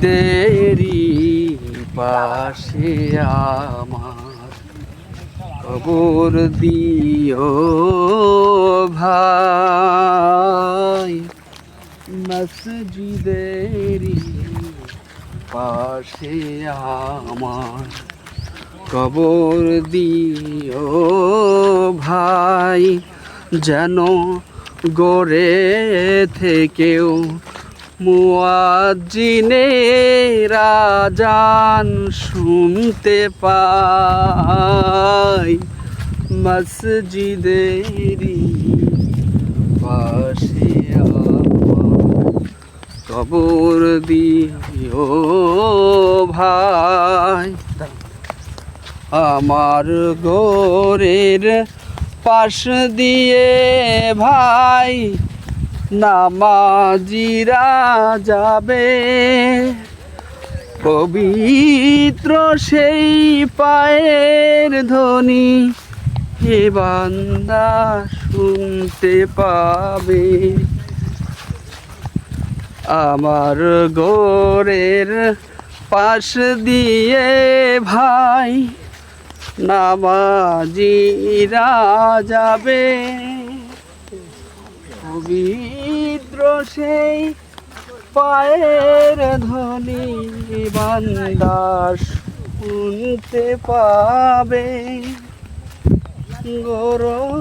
দেরি পাশে আমার কবর দিও ভাই, মসজিদেরি পাশে আমার কবর দিও ভাই, যেন গড়ে থেকেও মুয়াজ্জিনের আযান শুনতে পাই, মসজিদেরই পাশে আমার কবর দিও ভাই। আমার ঘরের পাশ দিয়ে ভাই নামাজিরা যাবে, পবিত্র সেই পায়ের ধ্বনি হে বান্দা শুনতে পাবে। আমার ঘরের পাশ দিয়ে ভাই নামাজিরা যাবে, পবিত্র সেই পায়ের ধ্বনি বান্দা শুনতে পাবে। গরম